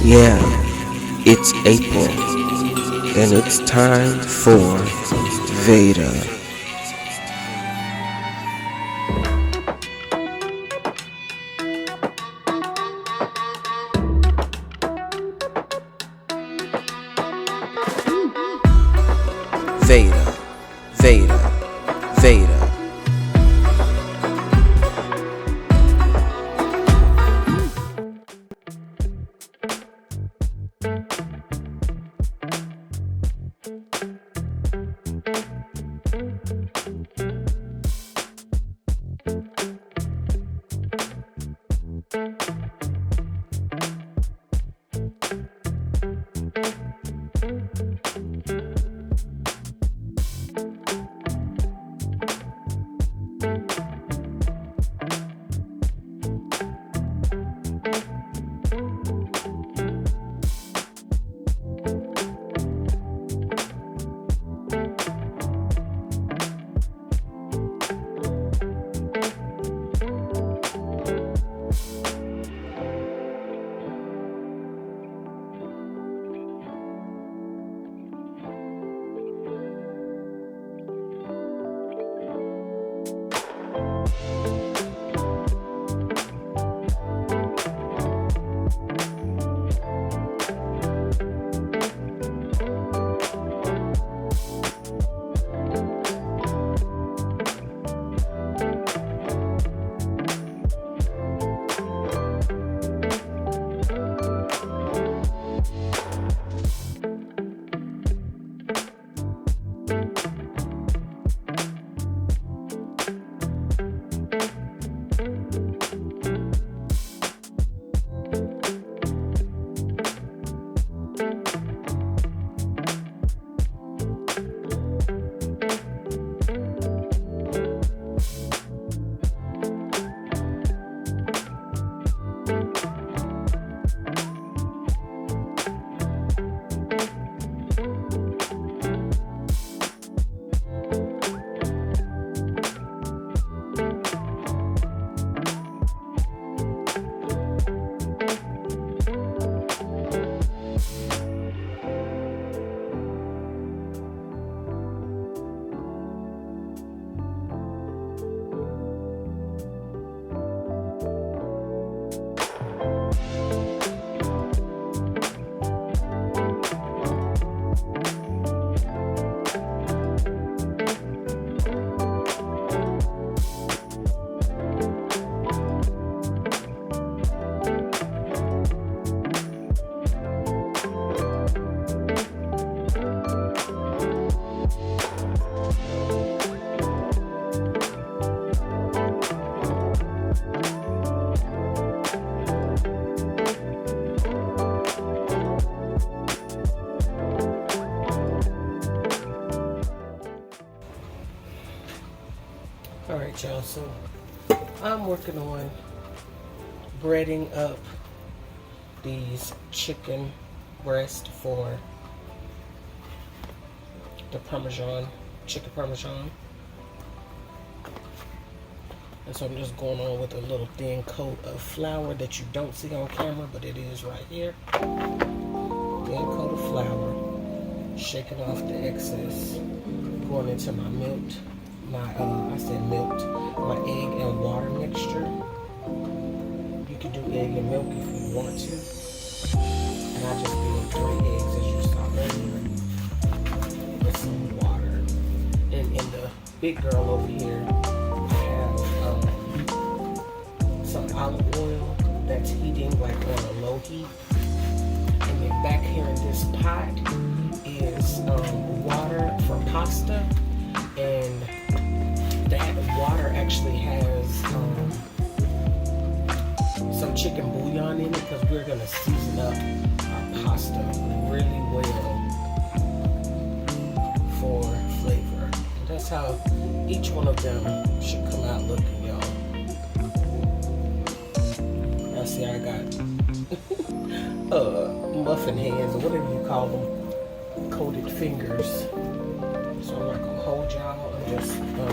Yeah, it's April, and it's time for Veda. Veda, Veda, Veda. Alright, y'all, so I'm working on breading up these chicken breast for the chicken parmesan. And so I'm just going on with a little thin coat of flour that you don't see on camera, but it is right here. Thin coat of flour, shaking off the excess, pouring into my milked, my egg and water mixture. You can do egg and milk if you want to. And I just did 3 eggs as you saw earlier with some water. And in the big girl over here, I have some olive oil that's heating like on a low heat. And then back here in this pot is water for pasta, and that water actually has some chicken bouillon in it because we're going to season up our pasta really well for flavor. And that's how each one of them should come out looking, y'all. Now see, I got muffin hands, or whatever you call them, coated fingers. So I'm not going to hold y'all. I'm just,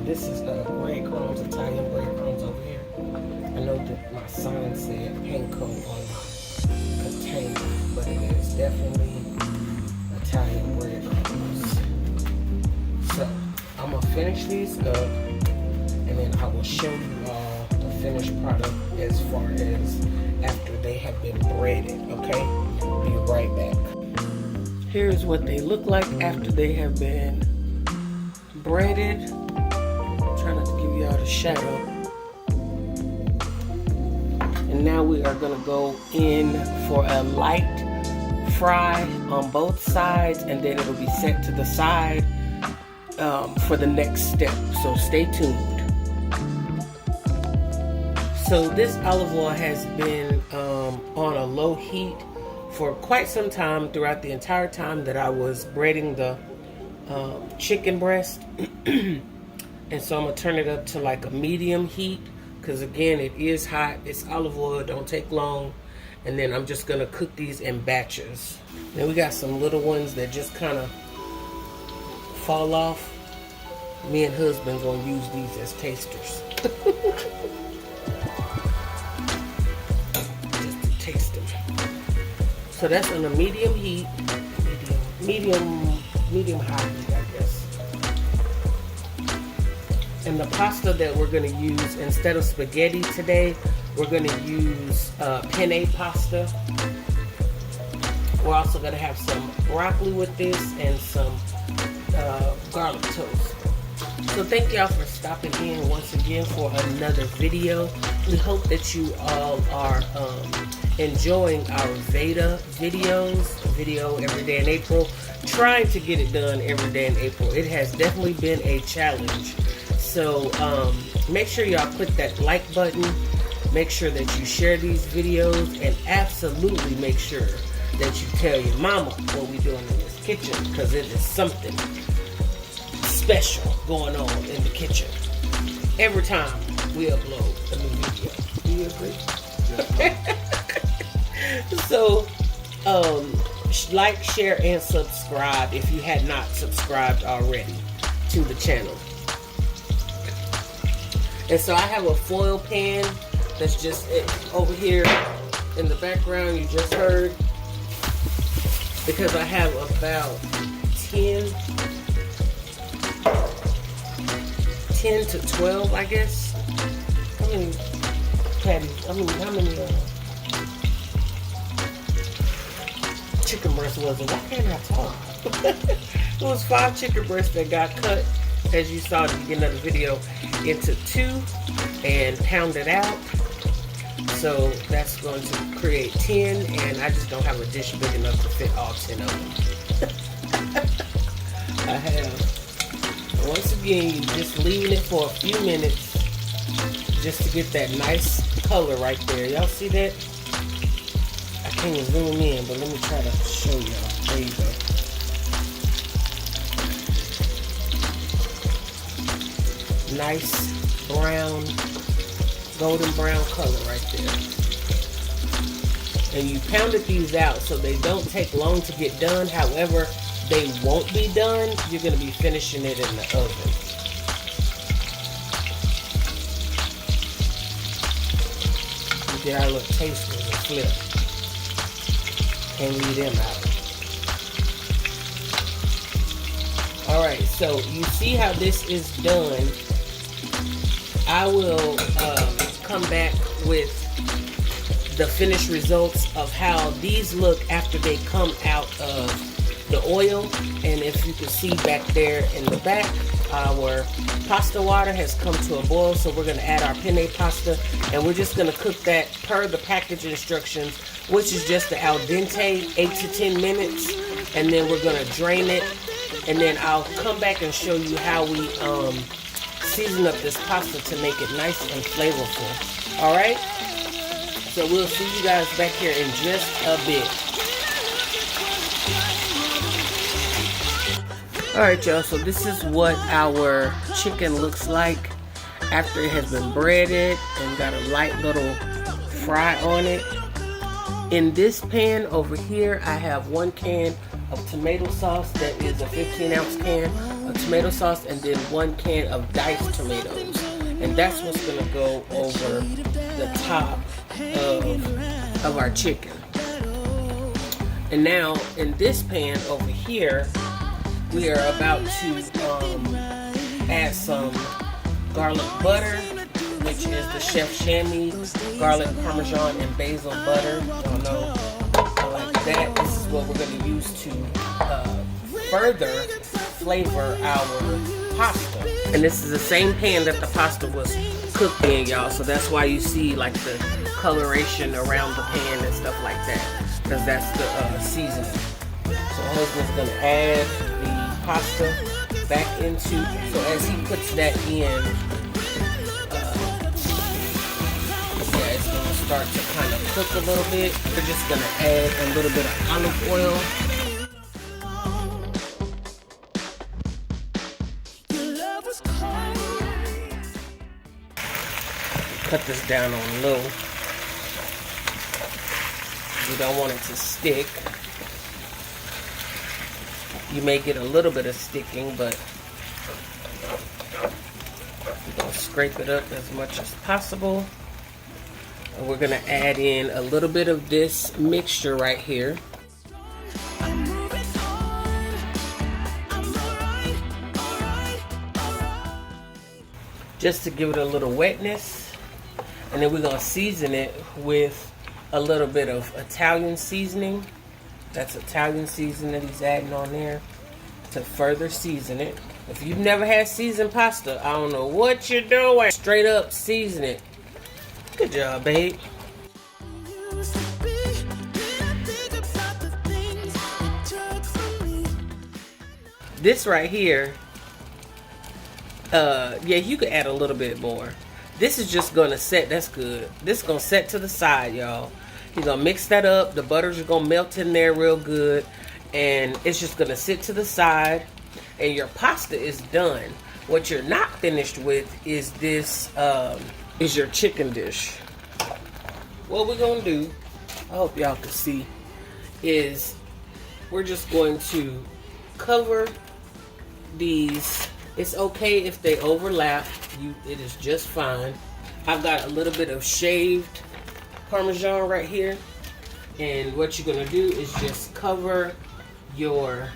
this is breadcrumbs, Italian breadcrumbs over here. I know that my sign said panko on my container, but definitely Italian breadcrumbs. So I'm gonna finish these up, and then I will show you all the finished product as far as after they have been breaded. Okay, be right back. Here's what they look like after they have been breaded. Try not to give you all the shadow. And now we are gonna go in for a light fry on both sides, and then it'll be set to the side for the next step. So stay tuned. So this olive oil has been on a low heat for quite some time, throughout the entire time that I was breading the chicken breast. And so I'm gonna turn it up to like a medium heat, because again, it is hot. It's olive oil, don't take long. And then I'm just gonna cook these in batches. Then we got some little ones that just kind of fall off. Me and husband gonna use these as tasters. Just to taste them. So that's on a medium heat, medium high heat, I guess. And the pasta that we're gonna use, instead of spaghetti today, we're gonna use penne pasta. We're also gonna have some broccoli with this and some garlic toast. So thank y'all for stopping in once again for another video. We hope that you all are enjoying our Veda videos, video every day in April. Trying to get it done every day in April. It has definitely been a challenge. So make sure y'all click that like button. Make sure that you share these videos, and absolutely make sure that you tell your mama what we're doing in this kitchen, because it is something special going on in the kitchen every time we upload a new video. Do you agree? Yeah. So like, share, and subscribe if you had not subscribed already to the channel. And so I have a foil pan that's just over here in the background, you just heard, because I have about 10 to 12, I guess. How many patties? I mean, how many chicken breasts was it? Why can't I talk? It was 5 chicken breasts that got cut, as you saw at the beginning of the video, into 2 and pounded out. So that's going to create 10, and I just don't have a dish big enough to fit all 10 of them. I have, once again, you just leaving it for a few minutes just to get that nice color right there. Y'all see that? I can't zoom in, but let me try to show y'all. There you go. Nice brown, golden brown color right there. And you pounded these out so they don't take long to get done. However, they won't be done. You're going to be finishing it in the oven. We get our little tasters and flip. And leave them out. Alright, so you see how this is done. I will come back with the finished results of how these look after they come out of the oil. And if you can see back there in the back, our pasta water has come to a boil, so we're going to add our penne pasta, and we're just going to cook that per the package instructions, which is just the al dente, 8 to 10 minutes, and then we're going to drain it, and then I'll come back and show you how we season up this pasta to make it nice and flavorful. Alright? So we'll see you guys back here in just a bit. Alright, y'all, so this is what our chicken looks like after it has been breaded and got a light little fry on it. In this pan over here, I have 1 can of tomato sauce. That is a 15-ounce can of tomato sauce, and then 1 can of diced tomatoes. And that's what's going to go over the top of our chicken. And now in this pan over here, we are about to add some garlic butter, which is the Chef Chamois garlic parmesan and basil butter. Y'all know I like that. This is what we're going to use to further flavor our pasta. And this is the same pan that the pasta was cooked in, y'all. So that's why you see like the coloration around the pan and stuff like that, because that's the seasoning. So husband's going to add the pasta back into, so as he puts that in, yeah, it's going to start to kind of cook a little bit. We're just going to add a little bit of olive oil. Cut this down on low. You don't want it to stick. You may get a little bit of sticking, but we're going to scrape it up as much as possible. And we're going to add in a little bit of this mixture right here. Just to give it a little wetness. And then we're going to season it with a little bit of Italian seasoning. That's Italian seasoning that he's adding on there to further season it. If you've never had seasoned pasta, I don't know what you're doing. Straight up season it. Good job, babe. This right here, yeah, you could add a little bit more. This is just gonna set, that's good. This is gonna set to the side, y'all. You're gonna mix that up. The butter's gonna melt in there real good. And it's just gonna sit to the side. And your pasta is done. What you're not finished with is this, is your chicken dish. What we're gonna do, I hope y'all can see, is we're just going to cover these. It's okay if they overlap. It is just fine. I've got a little bit of shaved Parmesan right here. And what you're going to do is just cover your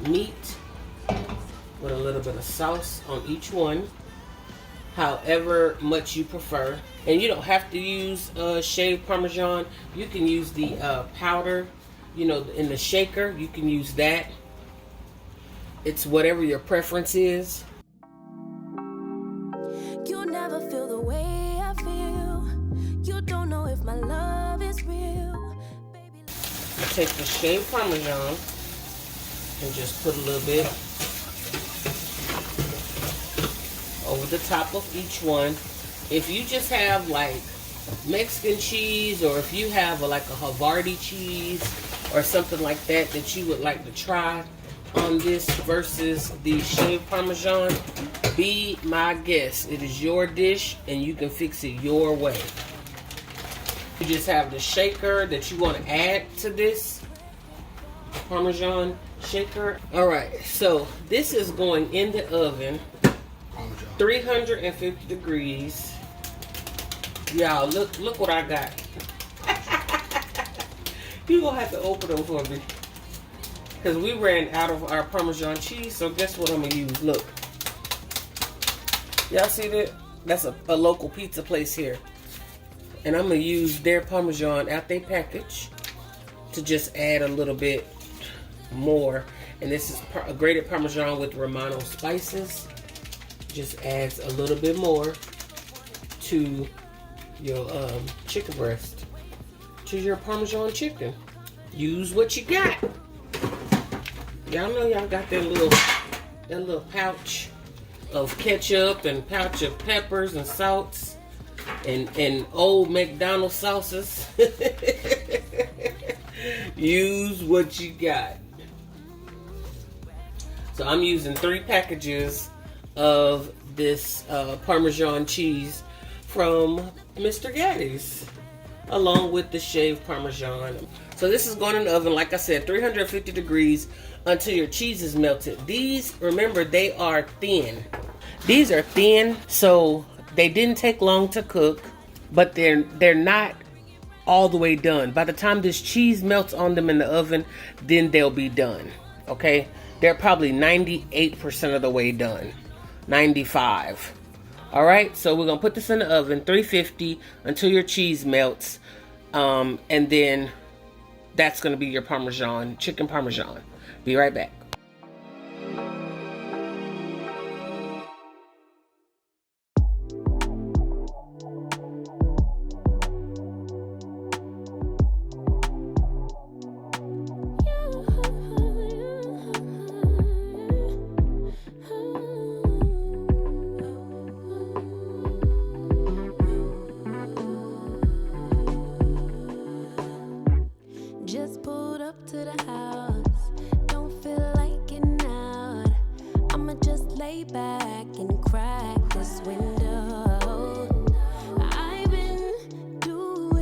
meat with a little bit of sauce on each one, however much you prefer. And you don't have to use shaved Parmesan. You can use the powder, you know, in the shaker. You can use that. It's whatever your preference is. You'll never feel the way I feel. You don't know if my love is real. Baby, I take the shaved Parmesan and just put a little bit over the top of each one. If you just have like Mexican cheese, or if you have like a Havarti cheese or something like that you would like to try on this versus the shaved Parmesan, be my guest. It is your dish and you can fix it your way. You just have the shaker that you want to add to this Parmesan shaker. Alright, so this is going in the oven, 350 degrees. Y'all, look what I got. You're gonna have to open them for me, because we ran out of our Parmesan cheese. So guess what I'm gonna use? Look, y'all see that? That's a local pizza place here, and I'm gonna use their Parmesan out they package to just add a little bit more. And this is a grated Parmesan with Romano spices. Just adds a little bit more to your chicken breast, to your Parmesan chicken. Use what you got. Y'all know y'all got that little pouch of ketchup and pouch of peppers and salts and old McDonald's sauces. Use what you got. So I'm using 3 packages of this Parmesan cheese from Mr. Gaddy's, along with the shaved Parmesan. So this is going in the oven, like I said, 350 degrees until your cheese is melted. These, remember, they are thin. These are thin, so they didn't take long to cook, but they're not all the way done. By the time this cheese melts on them in the oven, then they'll be done. Okay? They're probably 98% of the way done. 95. All right? So we're going to put this in the oven, 350, until your cheese melts. And then that's going to be your Parmesan, chicken Parmesan. Be right back. Just pulled up to the house.